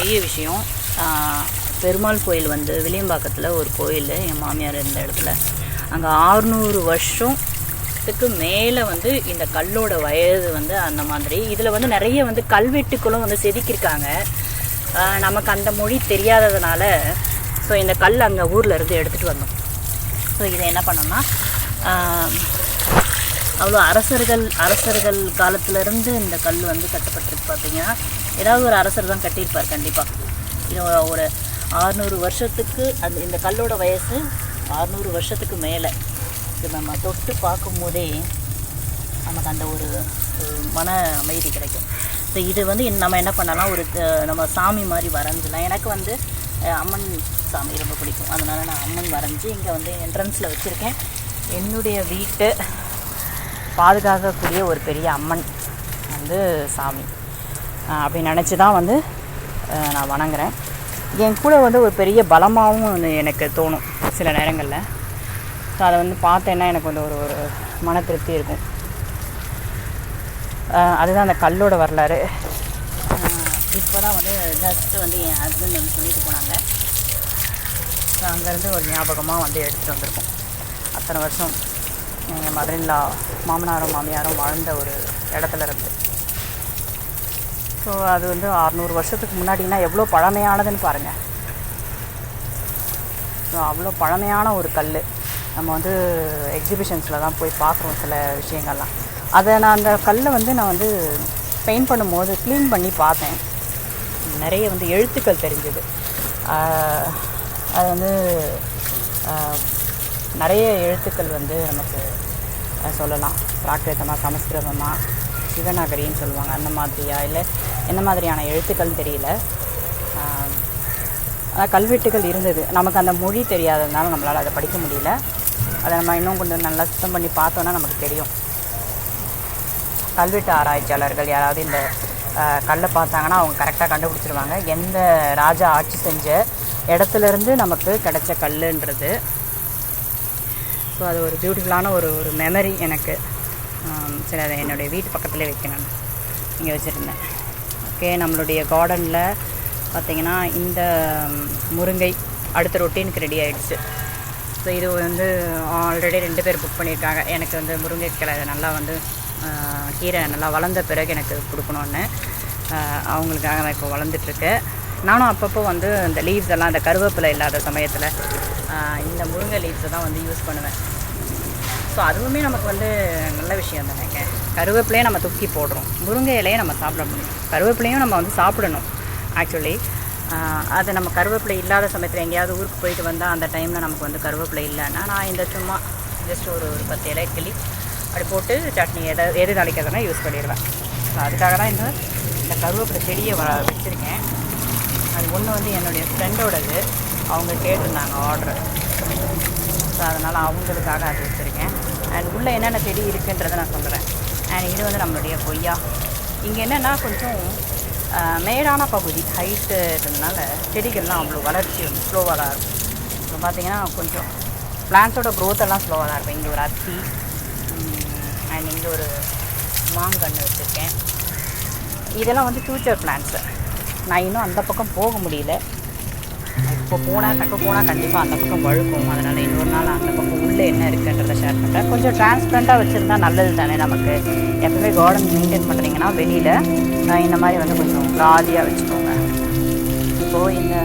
பெரிய விஷயம். பெருமாள் கோயில் வந்து வில்லியம்பாக்கத்தில் ஒரு கோயில், என் மாமியார் இருந்த இடத்துல. அங்கே 600 வருஷத்துக்கு மேலே வந்து இந்த கல்லோட வயது வந்து அந்த மாதிரி. இதில் வந்து நிறைய வந்து கல்வெட்டுக்களும் வந்து செதுக்கியிருக்காங்க. நமக்கு அந்த மொழி தெரியாததுனால ஸோ இந்த கல் அங்கே ஊரில் இருந்து எடுத்துகிட்டு வந்தோம். ஸோ இதை என்ன பண்ணோம்னா, அவ்வளோ அரசர்கள் காலத்திலேருந்து இந்த கல் வந்து கட்டப்பட்டிருக்கு. பார்த்தீங்கன்னா ஏதாவது ஒரு அரசர் தான் கட்டியிருப்பார் கண்டிப்பாக. இது ஒரு 600 வருஷத்துக்கு இந்த கல்லோட வயசு 600 வருஷத்துக்கு மேலே. இது நம்ம தொட்டு பார்க்கும்போதே நமக்கு அந்த ஒரு மன அமைதி கிடைக்கும். ஸோ இது வந்து நம்ம என்ன பண்ணலாம், ஒரு நம்ம சாமி மாதிரி வரைஞ்சிடலாம். எனக்கு வந்து அம்மன் சாமி ரொம்ப பிடிக்கும், அதனால் நான் அம்மன் வரைஞ்சி இங்கே வந்து என்ட்ரன்ஸில் வச்சுருக்கேன். என்னுடைய வீட்டை பாதுகாக்கக்கூடிய ஒரு பெரிய அம்மன் வந்து சாமி அப்படின்னு நினச்சி தான் வந்து நான் வணங்குறேன். என் கூட வந்து ஒரு பெரிய பலமாகவும் எனக்கு தோணும் சில நேரங்களில். ஸோ அதை வந்து பார்த்தேன்னா எனக்கு வந்து ஒரு மன திருப்தி இருக்கும். அதுதான் அந்த கல்லோட வரலாறு. இப்போ தான் வந்து ஜஸ்ட்டு வந்து என் ஹஸ்பண்ட் வந்து சொல்லிட்டு போனாங்க. ஸோ அங்கேருந்து ஒரு ஞாபகமாக வந்து எடுத்துகிட்டு வந்திருக்கோம். அத்தனை வருஷம் எங்கள் மதுரையில் மாமனாரும் மாமியாரும் வாழ்ந்த ஒரு இடத்துல இருந்து. ஸோ அது வந்து 600 வருஷத்துக்கு முன்னாடினா எவ்வளோ பழமையானதுன்னு பாருங்கள். ஸோ அவ்வளோ பழமையான ஒரு கல். நம்ம வந்து எக்ஸிபிஷன்ஸில் தான் போய் பார்க்குறோம் சில விஷயங்கள்லாம். அதை நான் அந்த கல்லை வந்து நான் வந்து பெயிண்ட் பண்ணும்போது க்ளீன் பண்ணி பார்த்தேன். நிறைய வந்து எழுத்துக்கள் தெரிஞ்சுது. அது வந்து நிறைய எழுத்துக்கள் வந்து நமக்கு சொல்லலாம். பிராகிருதமாக, சமஸ்கிருதமாக, சிவநாகரின்னு சொல்லுவாங்க, அந்த மாதிரியா இல்லை என்ன மாதிரியான எழுத்துக்கள்னு தெரியல. ஆனால் கல்வெட்டுகள் இருந்தது. நமக்கு அந்த மொழி தெரியாததுனால நம்மளால் அதை படிக்க முடியல. அதை நம்ம இன்னும் கொஞ்சம் நல்லா சுத்தம் பண்ணி பார்த்தோன்னா நமக்கு தெரியும். கல்வெட்டு ஆராய்ச்சியாளர்கள் யாராவது இந்த கல்லை பார்த்தாங்கன்னா அவங்க கரெக்டாக கண்டுபிடிச்சிருவாங்க எந்த ராஜா ஆட்சி செஞ்ச இடத்துலேருந்து நமக்கு கிடைச்ச கல்லுன்றது. ஸோ அது ஒரு பியூட்டிஃபுல்லான ஒரு மெமரி எனக்கு. சரி, அதை என்னுடைய வீட்டு பக்கத்துலேயே வைக்கணும், இங்கே வச்சுருந்தேன். ஓகே, நம்மளுடைய கார்டனில் பார்த்திங்கன்னா இந்த முருங்கை அடுத்த ரொட்டீனுக்கு ரெடி ஆகிடுச்சு. ஸோ இது வந்து ஆல்ரெடி 2 பேர் புக் பண்ணியிருக்காங்க. எனக்கு வந்து முருங்கைக்கிழை நல்லா வந்து கீரை நல்லா வளர்ந்த பிறகு எனக்கு கொடுக்கணுன்னு அவங்களுக்காக இப்போ வளர்ந்துட்டுருக்கு. நானும் அப்பப்போ வந்து இந்த லீவ்ஸ் எல்லாம், இந்த கருவேப்பிலை இல்லாத சமயத்தில் இந்த முருங்கை லீவ்ஸை தான் வந்து யூஸ் பண்ணுவேன். ஸோ அதுவுமே நமக்கு வந்து நல்ல விஷயம் தானேங்க. கருவேப்பிலையும் நம்ம தூக்கி போடுறோம், முருங்கை இலையை நம்ம சாப்பிட முடியும். கருவேப்பிலையும் நம்ம வந்து சாப்பிடணும் ஆக்சுவலி. அது நம்ம கருவேப்பிலை இல்லாத சமயத்தில் எங்கேயாவது ஊருக்கு போயிட்டு வந்தால் அந்த டைமில் நமக்கு வந்து கருவேப்பிலை இல்லைன்னா நான் இந்த சும்மா ஜஸ்ட் ஒரு 10 இலை கிள்ளி அப்படி போட்டு சட்னி எது தாளிக்கிறதுனா யூஸ் பண்ணிடுவேன். ஸோ அதுக்காக தான் இந்த கருவேப்பிலை செடியை வச்சுருக்கேன். அது ஒன்று வந்து என்னுடைய ஃப்ரெண்டோடது, அவங்க கேட்டிருந்தாங்க ஆர்டரு. ஸோ அதனால் அவங்களுக்காக அது வச்சுருக்கேன். அண்ட் உள்ளே என்னென்ன செடி இருக்குன்றதை நான் சொல்கிறேன். அண்ட் இது வந்து நம்மளுடைய கொய்யா. இங்கே என்னென்னா கொஞ்சம் மேடான பகுதி, ஹைட்டு இருந்ததுனால செடிகள்லாம் அவ்வளோ வளர்ச்சி வந்து ஸ்லோவாக தான் இருக்கும். இப்போ பார்த்திங்கன்னா கொஞ்சம் பிளான்ஸோட க்ரோத் எல்லாம் ஸ்லோவாக தான் இருக்கும். இங்கே ஒரு அத்தி அண்ட் இங்கே ஒரு மாங்கன்று வச்சுருக்கேன். இதெல்லாம் வந்து ஃப்யூச்சர் பிளான்ஸு. நான் இன்னும் அந்த பக்கம் போக முடியல. இப்போ போனால் கண்டிப்பாக அந்த பக்கம் வழுக்கும். அதனால் இன்னொரு நாள் அந்த பக்கம் உள்ளே என்ன இருக்குன்றதை ஷேர் பண்ணுறேன். கொஞ்சம் டிரான்ஸ்பரண்ட்டாக வச்சுருந்தா நல்லது தானே நமக்கு. எப்பவுமே கார்டன் மெயின்டைன் பண்ணுறீங்கன்னா வெளியில் இந்த மாதிரி வந்து கொஞ்சம் காலியாக வச்சுக்கோங்க. இப்போது இந்த